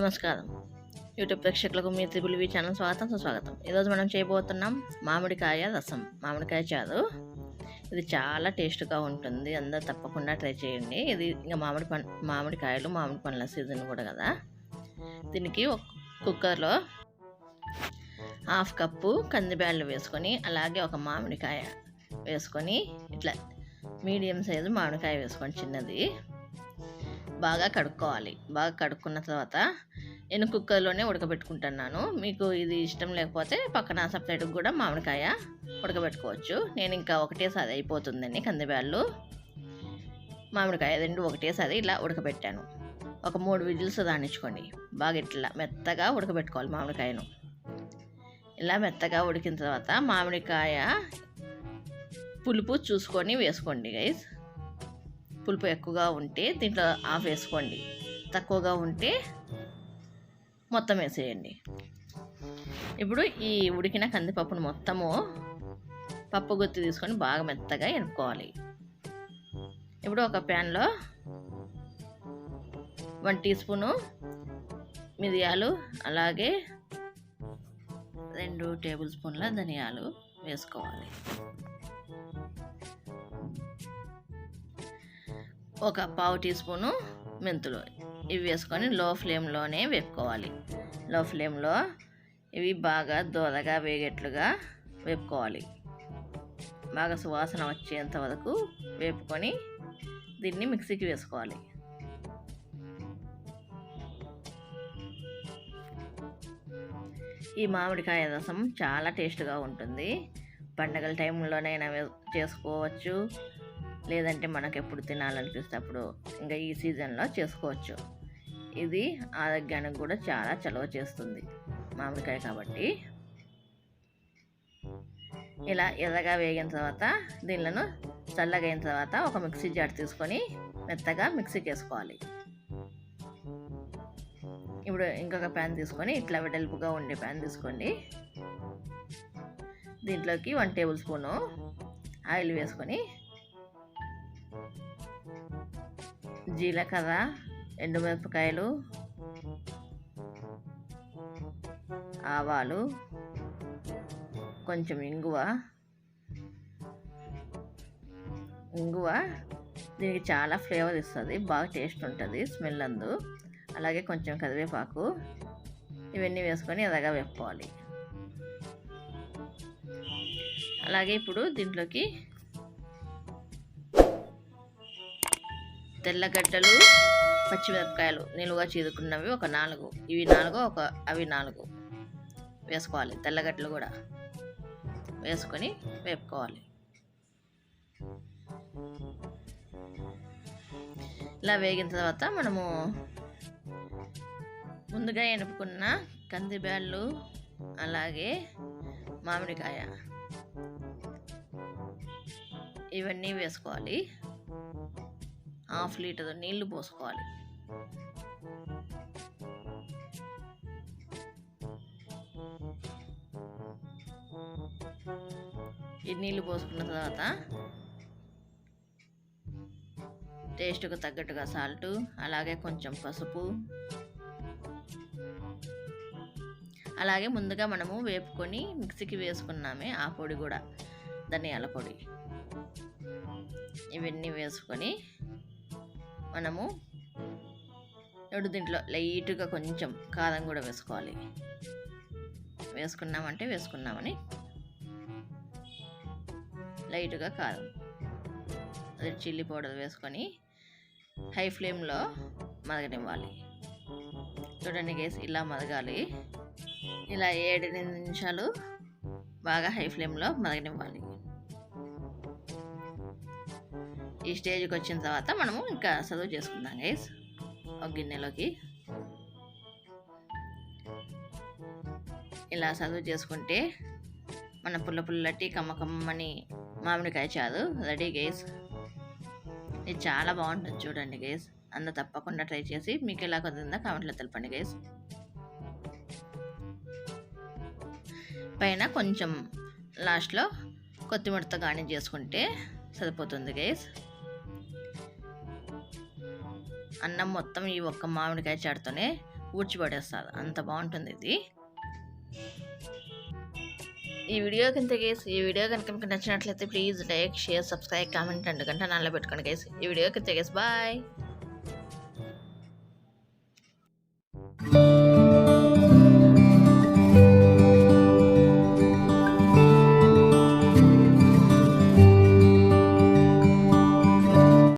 నమస్కారం యూట్యూబ్ ప్రేక్షకులకు మీ triple channel స్వాగతం సుస్వాగతం. ఈరోజు మనం చేయబోతున్నాం మామిడికాయ రసం, మామిడికాయ చారు. ఇది చాలా టేస్ట్గా ఉంటుంది, అందరూ తప్పకుండా ట్రై చేయండి. ఇది ఇంకా మామిడికాయలు మామిడి పండ్ల సీజన్ కూడా కదా. దీనికి ఒక కుక్కర్లో 1/2 కప్పు కందిబ్యాళ్ళు వేసుకొని, అలాగే ఒక మామిడికాయ వేసుకొని, ఇట్లా మీడియం సైజు మామిడికాయ వేసుకొని చిన్నది బాగా కడుక్కోవాలి. బాగా కడుక్కున్న తర్వాత నేను కుక్కర్లోనే ఉడకబెట్టుకుంటున్నాను. మీకు ఇది ఇష్టం లేకపోతే పక్కన సపరేట్గా కూడా మామిడికాయ ఉడకబెట్టుకోవచ్చు. నేను ఇంకా ఒకటేసారి అయిపోతుందని కందిబ్యాళ్ళు మామిడికాయ 2 ఒకటేసారి ఇలా ఉడకబెట్టాను. ఒక 3 విజిల్స్ రానిచ్చుకోండి. బాగా ఇట్లా మెత్తగా ఉడకబెట్టుకోవాలి మామిడికాయను. ఇలా మెత్తగా ఉడికిన తర్వాత మామిడికాయ పులుపు చూసుకొని వేసుకోండి గైస్. పులుపు ఎక్కువగా ఉంటే దీంట్లో ఆఫ్ వేసుకోండి, తక్కువగా ఉంటే మొత్తం వేసేయండి. ఇప్పుడు ఈ ఉడికిన కందిపప్పును మొత్తము పప్పు గుత్తి తీసుకొని బాగా మెత్తగా ఎనుక్కోవాలి. ఇప్పుడు ఒక ప్యాన్లో 1 టీ స్పూను మిరియాలు, అలాగే 2 టేబుల్ స్పూన్ల ధనియాలు వేసుకోవాలి. ఒక 1/2 టీ స్పూను మెంతులు, ఇవి వేసుకొని లో ఫ్లేమ్లోనే వేపుకోవాలి. లో ఫ్లేమ్లో ఇవి బాగా దోరగా వేగేట్లుగా వేపుకోవాలి. బాగా సువాసన వచ్చేంత వరకు వేపుకొని దీన్ని మిక్సీకి వేసుకోవాలి. ఈ మామిడికాయ రసం చాలా టేస్ట్గా ఉంటుంది. పండగల టైంలోనైనా చేసుకోవచ్చు, లేదంటే మనకు ఎప్పుడు తినాలనిపిస్తే అప్పుడు ఇంకా ఈ సీజన్లో చేసుకోవచ్చు. ఇది ఆరోగ్యానికి కూడా చాలా చలువ చేస్తుంది మామిడికాయ కాబట్టి. ఇలా ఎర్రగా వేగిన తర్వాత దీనిలను చల్లగా అయిన తర్వాత ఒక మిక్సీ జార్ తీసుకొని మెత్తగా మిక్సీకి వేసుకోవాలి. ఇప్పుడు ఇంకొక ప్యాన్ తీసుకొని ఇట్లా వెడల్పుగా ఉండే ప్యాన్ తీసుకోండి. దీంట్లోకి 1 టేబుల్ స్పూను ఆయిల్ వేసుకొని జీలకర్ర, ఎండుమిరపకాయలు, ఆవాలు, కొంచెం ఇంగువ దీనికి చాలా ఫ్లేవర్ ఇస్తుంది, బాగా టేస్ట్ ఉంటుంది, స్మెల్ అందు. అలాగే కొంచెం కరివేపాకు, ఇవన్నీ వేసుకొని ఎర్రగా వేపుకోవాలి. అలాగే ఇప్పుడు దీంట్లోకి తెల్లగడ్డలు, పచ్చిమిరపకాయలు నిలువుగా చీరుకున్నవి ఒక 4, ఇవి 4, అవి 4 వేసుకోవాలి. తెల్లగడ్డలు కూడా వేసుకొని వేపుకోవాలి. ఇలా వేగిన తర్వాత మనము ముందుగా ఎనుపుకున్న కందిబ్యాళ్ళు, అలాగే మామిడికాయ ఇవన్నీ వేసుకోవాలి. 1/2 లీటర్ నీళ్లు పోసుకోవాలి. ఈ నీళ్లు పోసుకున్న తర్వాత టేస్ట్కు తగ్గట్టుగా సాల్ట్, అలాగే కొంచెం పసుపు, అలాగే ముందుగా మనము వేపుకొని మిక్సీకి వేసుకున్నామే ఆ పొడి కూడా, ధనియాల పొడి, ఇవన్నీ వేసుకొని మనము ఇప్పుడు దీంట్లో లైట్గా కొంచెం కారం కూడా వేసుకోవాలి. వేసుకున్నామని లైట్గా కారం, అదే చిల్లీ పౌడర్ వేసుకొని హై ఫ్లేమ్లో మరగనివ్వాలి. చూడండి గైస్, ఇలా మరగాలి. ఇలా 7-8 నిమిషాలు బాగా హై ఫ్లేమ్లో మరగనివ్వాలి. ఈ స్టేజ్కి వచ్చిన తర్వాత మనము ఇంకా సర్వ్ చేసుకుందాం గైస్. ఒక గిన్నెలోకి ఇలా సర్వ్ చేసుకుంటే మన పుల్లటి కమ్మకమ్మని మామిడికాయ చారు రెడీ గైస్. ఇది చాలా బాగుంటుంది, చూడండి గైస్. అందరూ తప్పకుండా ట్రై చేసి మీకు ఎలా కుదిరిందో కామెంట్లో తెలపండి గైస్. పైన కొంచెం లాస్ట్లో కొత్తిమీరతో గార్నిష్ చేసుకుంటే సరిపోతుంది గైస్. అన్నం మొత్తం ఈ ఒక్క మామిడికాయ చారుతోనే ఊడ్చిపడేస్తుంది, అంత బాగుంటుంది ఇది. ఈ వీడియో కనుక మీకు నచ్చినట్లయితే please like, share, subscribe, comment 2 గంట నాలో పెట్టుకోండి గైస్. ఈ వీడియో కింద బాయ్.